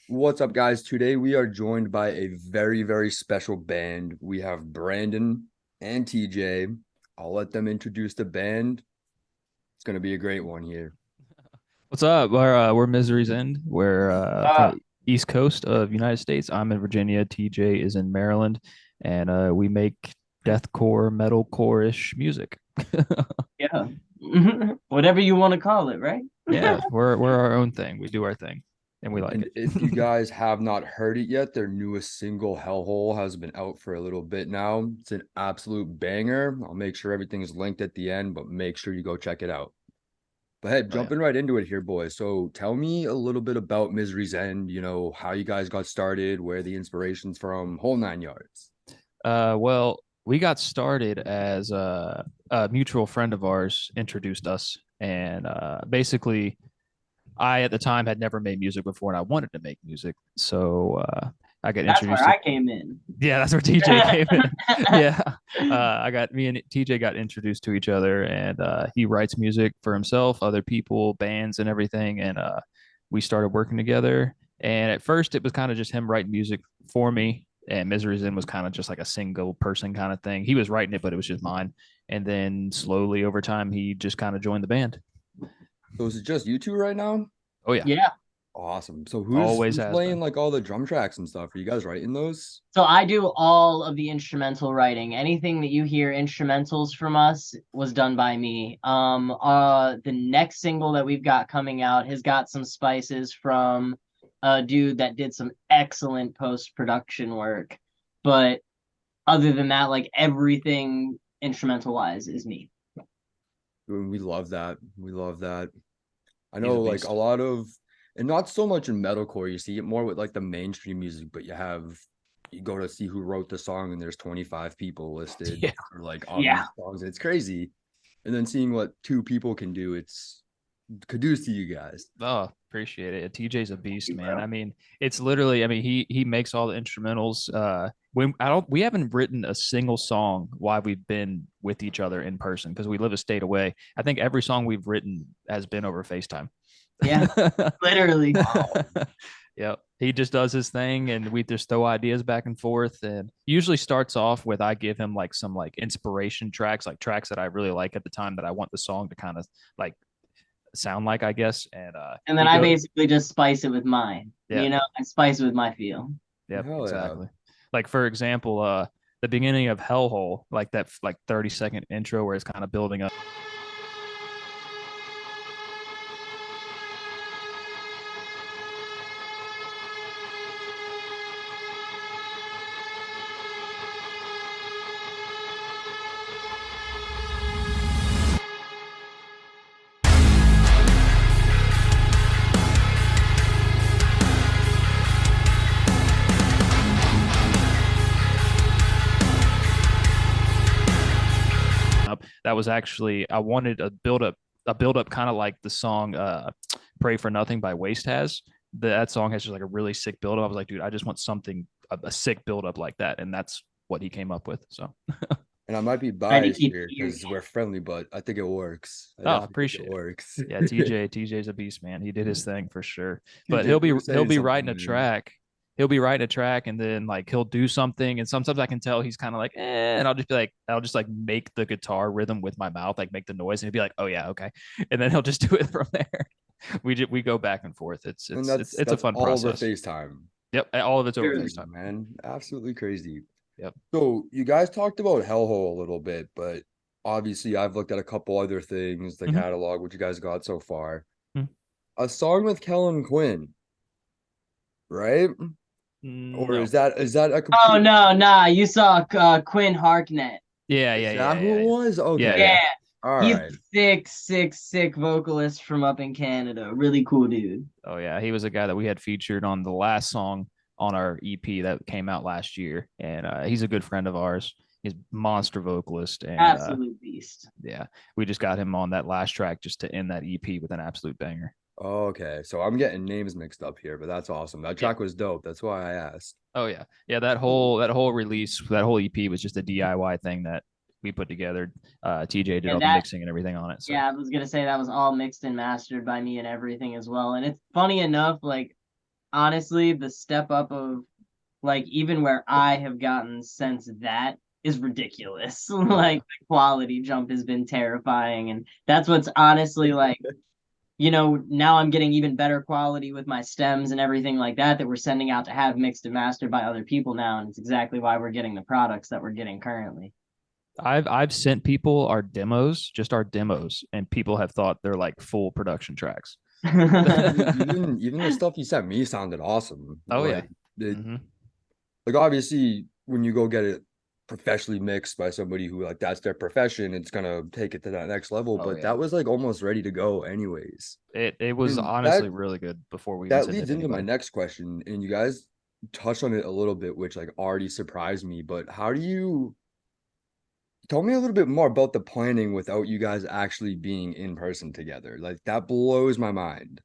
What's up, guys? Today we are joined by a very, very special band. We have Brandon and TJ. I'll let them introduce the band. It's going to be a great one here. What's up? We're Misery's End. We're from Uh, the East Coast of United States. I'm in Virginia. TJ is in Maryland, and we make deathcore, metalcore-ish music. yeah. Whatever you want to call it, right? Yeah, we're our own thing. We do our thing, and we like And it. if you guys have not heard it yet, their newest single, Hellhole, has been out for a little bit now. It's an absolute banger. I'll make sure everything is linked at the end, but make sure you go check it out. But hey, Oh yeah. jumping right into it here, boys. So tell me a little bit about Misery's End, how you guys got started, where the inspiration's from, whole nine yards. Well, we got started as a mutual friend of ours introduced us, and basically I at the time had never made music before, and I wanted to make music. So I got That's where introduced to. I came in. Yeah, that's where TJ came in. Yeah, I got me and TJ got introduced to each other, and he writes music for himself, other people, bands, and everything. And we started working together. And at first, it was kind of just him writing music for me, and Misery's In was kind of just like a single person kind of thing. He was writing it, but it was just mine. And then slowly over time, he just kind of joined the band. So is it just you two right now? Oh yeah, Yeah. Awesome. So who's always who's has playing been. like all the drum tracks and stuff? Are you guys writing those? So I do all of the instrumental writing. Anything that you hear instrumentals from us was done by me. The next single that we've got coming out has got some spices from a dude that did some excellent post-production work. But other than that, like everything instrumental wise is me. We love that. We love that. I He's know a like a beast. lot of, and not so much in metalcore, you see it more with like the mainstream music, but you go to see who wrote the song and there's 25 people listed Yeah. for like on Yeah. these songs. And it's crazy. And then seeing what two people can do, it's kudos to you guys. Oh, appreciate it. TJ's a Thank beast, you, man. bro. I mean, it's literally, I mean, he makes all the instrumentals. We haven't written a single song while we've been with each other in person because we live a state away. I think every song we've written has been over FaceTime. Yeah, literally. Wow. Yep. He just does his thing and we just throw ideas back and forth and usually starts off with I give him like some like inspiration tracks, like tracks that I really like at the time that I want the song to kind of like sound like, I guess. And And then he I go basically just spice it with mine. yeah, I spice it with my feel. yep, Hell yeah. exactly. Like for example, the beginning of Hellhole, like that like 30-second intro where it's kind of building up. That was actually I wanted a build up kind of like the song Pray for Nothing by Waste has. That song has just like a really sick build up. I was like, dude, I just want something a sick build up like that, and that's what he came up with. So, And I might be Trying to biased keep here you. because we're friendly, but I think it works. I oh, definitely think it appreciate it. works. Yeah, TJ's a beast, man. He did his thing for sure. But TJ, you were he'll saying be something, writing a man. track. He'll be writing a track and then like he'll do something and sometimes I can tell he's kind of like and I'll just be like I'll just like make the guitar rhythm with my mouth, like make the noise and he'll be like, "Oh yeah, okay." And then he'll just do it from there. We go back and forth. It's And it's it's that's it's a that's fun all over process. FaceTime. Yep, all of it's over Literally. Crazy, FaceTime. man. Absolutely crazy. Yep. So you guys talked about Hellhole a little bit, but obviously I've looked at a couple other things, the Mhm. catalog, what you guys got so far. Mhm. A song with Kellen Quinn, right? Or No. is that a Oh complete? no, nah. You saw Quinn Harknett. Yeah, yeah, Is yeah, that who yeah, it yeah. was? Yeah, Okay. yeah. Yeah, All he's right. sick, sick, sick vocalist from up in Canada. Really cool dude. Oh yeah, he was a guy that we had featured on the last song on our EP that came out last year, and he's a good friend of ours. He's a monster vocalist, and Absolute beast. yeah, we just got him on that last track just to end that EP with an absolute banger. Okay. So I'm getting names mixed up here, but that's awesome. That Yeah. track was dope. That's why I asked. Oh yeah, yeah. That whole release, that whole EP was just a DIY thing that we put together. TJ did Yeah, all the that. mixing and everything on it. So Yeah, I was gonna say that was all mixed and mastered by me and everything as well. And it's funny enough, like honestly, the step up of like even where I have gotten since that is ridiculous. Like the quality jump has been terrifying, and that's what's honestly like, now I'm getting even better quality with my stems and everything like that we're sending out to have mixed and mastered by other people now, and it's exactly why we're getting the products that we're getting currently. I've sent people our demos, just our demos, and people have thought they're like full production tracks. Even the stuff you sent me sounded awesome. Oh yeah. Like it, Mm-hmm. like obviously when you go get it professionally mixed by somebody who like that's their profession, it's gonna take it to that next level. Oh But yeah. that was like almost ready to go anyways. It was And honestly really good before we even that sent it leads to into my anybody. next question, and you guys touched on it a little bit, which like already surprised me. But how do you tell me a little bit more about the planning without you guys actually being in person together? Like that blows my mind.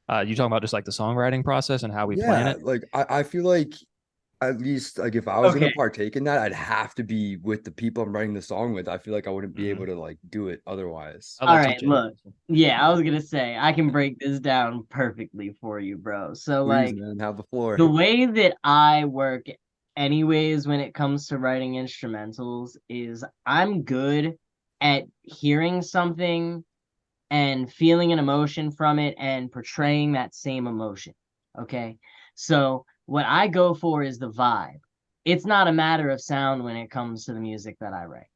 You talking about just like the songwriting process and how we plan Yeah, it? like I feel like at least like if I was gonna Okay. partake in that, I'd have to be with the people I'm writing the song with. I feel like I wouldn't be able Mm-hmm. to like do it otherwise. I'll All let right, TJ. look. Yeah, I was gonna say I can break this down perfectly for you, bro. So Please, like man, have the the floor. way that I work anyways when it comes to writing instrumentals is I'm good at hearing something and feeling an emotion from it and portraying that same emotion. Okay. So what I go for is the vibe. It's not a matter of sound when it comes to the music that I write.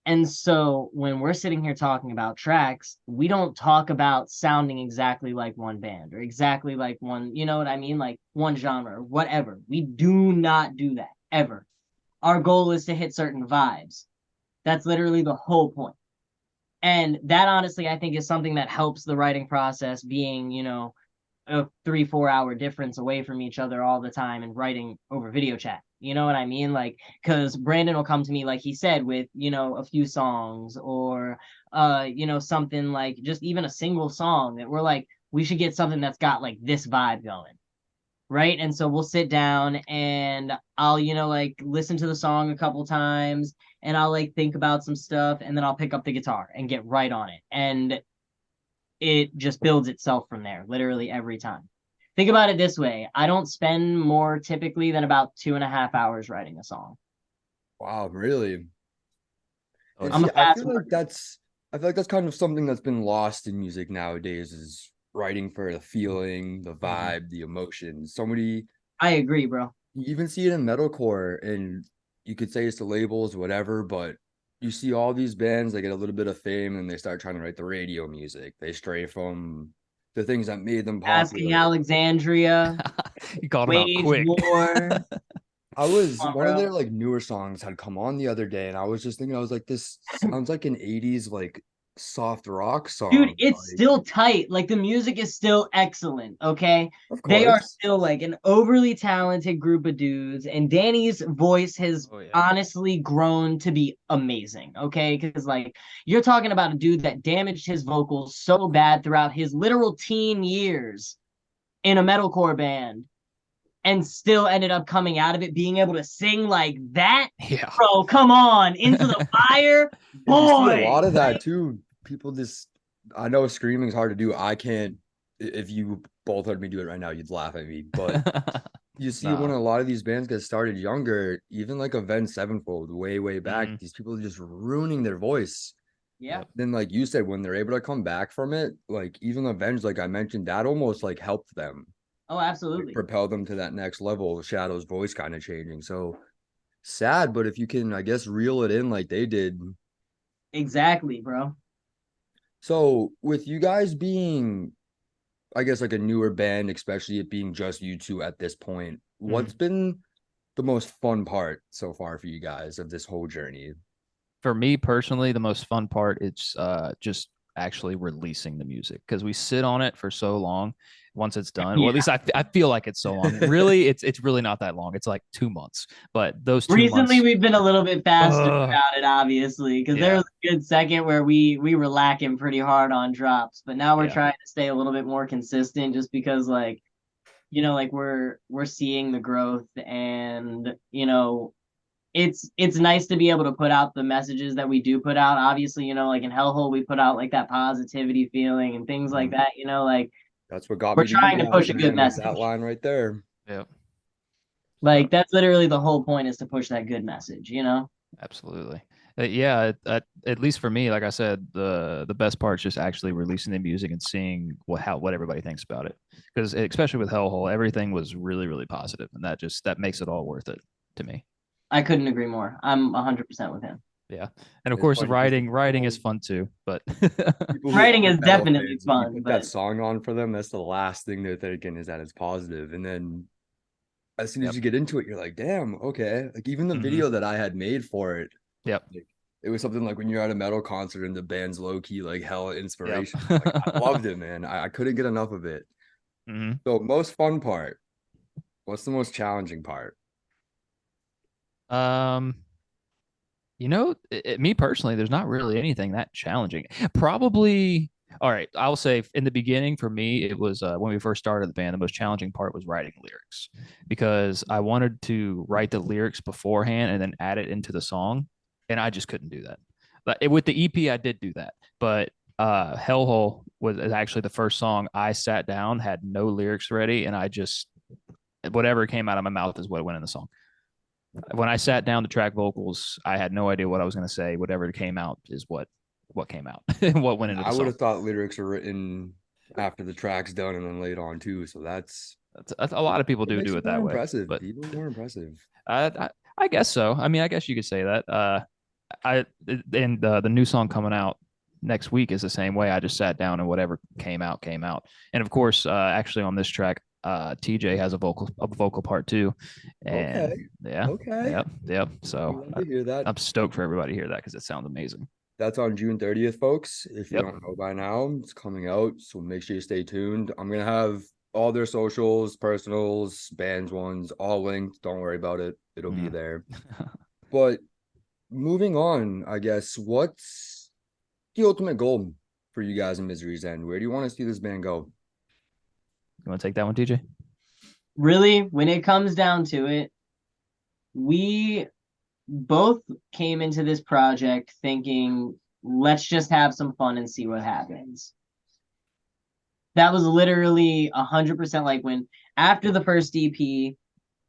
And so when we're sitting here talking about tracks, we don't talk about sounding exactly like one band or exactly like one, you know what I mean? Like one genre or whatever. We do not do that ever. Our goal is to hit certain vibes. That's literally the whole point. And that honestly, I think is something that helps the writing process being, a 3-4 hour difference away from each other all the time and writing over video chat. You know what I mean? Like, because Brandon will come to me, like he said, with, a few songs or, something like just even a single song that we're like, we should get something that's got like this vibe going. Right. And so we'll sit down and I'll, like listen to the song a couple times and I'll like think about some stuff and then I'll pick up the guitar and get right on it. And it just builds itself from there, literally every time. Think about it this way. I don't spend more typically than about 2.5 hours writing a song. Wow, really? Oh And yeah. I'm a see, fast worker. I feel like that's kind of something that's been lost in music nowadays is writing for the feeling, the Mm-hmm. vibe, the emotion. Somebody I agree, bro. you even see it in metalcore, and you could say it's the labels, whatever, but you see all these bands that get a little bit of fame and they start trying to write the radio music. They stray from the things that made them Asking popular. Alexandria, You called him out Wage quick. War. I was Come on, one of bro. their like newer songs had come on the other day, and I was just thinking, I was like, this sounds like an 80s like soft rock Dude, song. it's Like, still tight. Like the music is still excellent. Okay. of They are course. still like an overly talented group of dudes. And Danny's voice has Oh yeah. honestly grown to be amazing. Okay. Because like you're talking about a dude that damaged his vocals so bad throughout his literal teen years in a metalcore band and still ended up coming out of it being able to sing like that. Yeah. Bro, come on. Into the fire. And you see a lot Boy. of that Like, too. People just, I know screaming is hard to do. I can't, if you both heard me do it right now, you'd laugh at me. But you see when Nah. a lot of these bands get started younger, even like Avenged Sevenfold, way, way back, Mm-hmm. these people are just ruining their voice. yeah. Yep. Then, like you said, when they're able to come back from it, like even Avenged, like I mentioned, that almost like helped them, Oh, like absolutely. propel them to that next level. Shadow's voice kind of changing. So sad, but if you can, I guess, reel it in like they did. Exactly, bro. So with you guys being, I guess, like a newer band, especially it being just you two at this point, Mm-hmm. what's been the most fun part so far for you guys of this whole journey? For me personally, the most fun part is just actually releasing the music because we sit on it for so long. Once it's done, well, Yeah. at least I feel like it's so long. Really, it's really not that long. It's like 2 months, but those two Recently, months, we've been a little bit faster uh, about it, obviously, because there yeah, was a good second where we were lacking pretty hard on drops, but now we're yeah, trying to stay a little bit more consistent, just because, like, like we're seeing the growth, and it's nice to be able to put out the messages that we do put out. Obviously, like in Hellhole, we put out like that positivity feeling and things like Mhm. that. Like That's what got we're me to you trying to guys, push a good man, was that message. line right there. Yep. Like that's literally the whole point, is to push that good message, you know? Absolutely. Yeah, at least for me, like I said, the best part is just actually releasing the music and seeing what everybody thinks about it. Because especially with Hellhole, everything was really, really positive, and that makes it all worth it to me. I couldn't agree more. I'm 100% with him. Yeah, and of It's course, funny because writing is fun too. But people who Writing is aren't metal definitely fans, when you fun, put but that song on for them, that's the last thing they're thinking is that it's positive. And then as soon as yep, you get into it, you're like, damn, okay. Like even the hmm video that I had made for it, yep, like, it was something like when you're at a metal concert and the band's low key like hella yep. inspirational. Like I loved it, man. I couldn't get enough of it. hmm So most fun part, what's the most challenging part? Um, me personally, there's not really anything that challenging. Probably, all right, I'll say in the beginning for me, it was when we first started the band, the most challenging part was writing lyrics because I wanted to write the lyrics beforehand and then add it into the song, and I just couldn't do that. With the EP, I did do that, but Hellhole was actually the first song I sat down, had no lyrics ready, and I just whatever came out of my mouth is what went in the song. When I sat down to track vocals, I had no idea what I was going to say. Whatever came out is what came out, what went into the I would song. have thought lyrics were written after the track's done and then laid on too. So That's a lot of people it do makes do it it more that way, impressive. but Even more impressive. I guess so. I mean, I guess you could say that. I and the new song coming out next week is the same way. I just sat down and whatever came out came out. And of course, actually on this track, TJ has a vocal part too, and Okay. yeah, Okay. yep. We So love to hear that. I'm stoked for everybody to hear that because it sounds amazing. That's on June 30th, folks. If you Yep. don't know by now, it's coming out. So make sure you stay tuned. I'm gonna have all their socials, personals, bands ones, all linked. Don't worry about it. It'll be Mm. there. But moving on, I guess, what's the ultimate goal for you guys in Misery's End? Where do you want to see this band go? You want to take that one, TJ? really, when it comes down to it, we both came into this project thinking, let's just have some fun and see what happens. That was literally 100% like when after the first EP,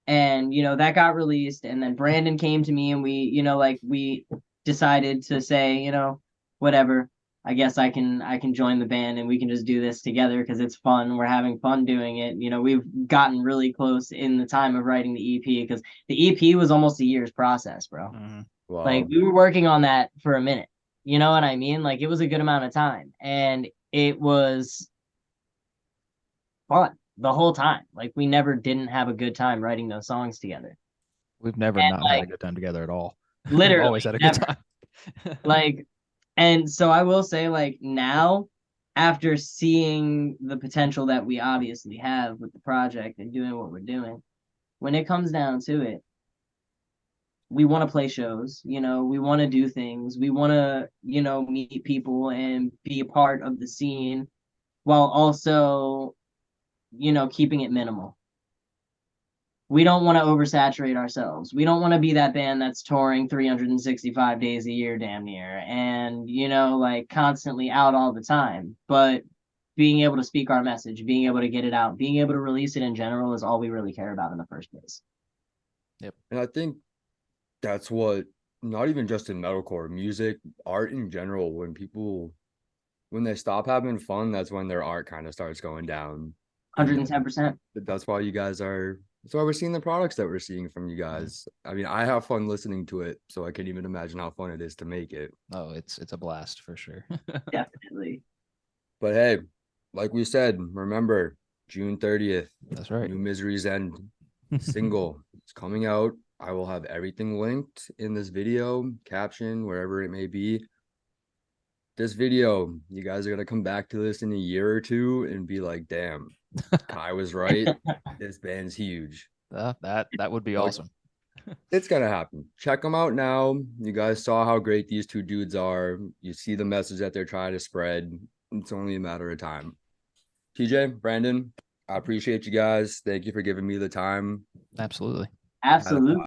and that got released, and then Brandon came to me, and we decided to say, whatever, I guess I can join the band, and we can just do this together because it's fun. We're having fun doing it. We've gotten really close in the time of writing the EP, because the EP was almost a year's process, bro. Mm-hmm. Like Wow. we were working on that for a minute. You know what I mean? Like it was a good amount of time, and it was fun the whole time. Like we never didn't have a good time writing those songs together. We've never And not had a like good time together at all. We've always literally had a good never. time. Like, and so I will say, like, now, after seeing the potential that we obviously have with the project and doing what we're doing, when it comes down to it, we want to play shows, we want to do things, we want to, meet people and be a part of the scene, while also, keeping it minimal. We don't want to oversaturate ourselves. We don't want to be that band that's touring 365 days a year, damn near, and, like constantly out all the time. But being able to speak our message, being able to get it out, being able to release it in general is all we really care about in the first place. Yep. And I think that's what, not even just in metalcore, music, art in general, when they stop having fun, that's when their art kind of starts going down. And 110%. that's why that's why we're seeing the products that we're seeing from you Mhm. guise. I mean, I have fun listening to it, so I can't even imagine how fun it is to make it. Oh, it's a blast for sure. Definitely. But hey, like we said, remember June 30th, That's right. New Misery's End single. It's coming out. I will have everything linked in this video, caption, wherever it may be. This video, you guys are gonna come back to this in a year or two and be like, damn, Kai was right. This band's huge. That would be Like, awesome. it's gonna happen. Check them out now. You guys saw how great these two dudes are. You see the message that they're trying to spread. It's only a matter of time. TJ, Brandon, I appreciate you guys. Thank you for giving me the time. Absolutely. Had a Absolutely.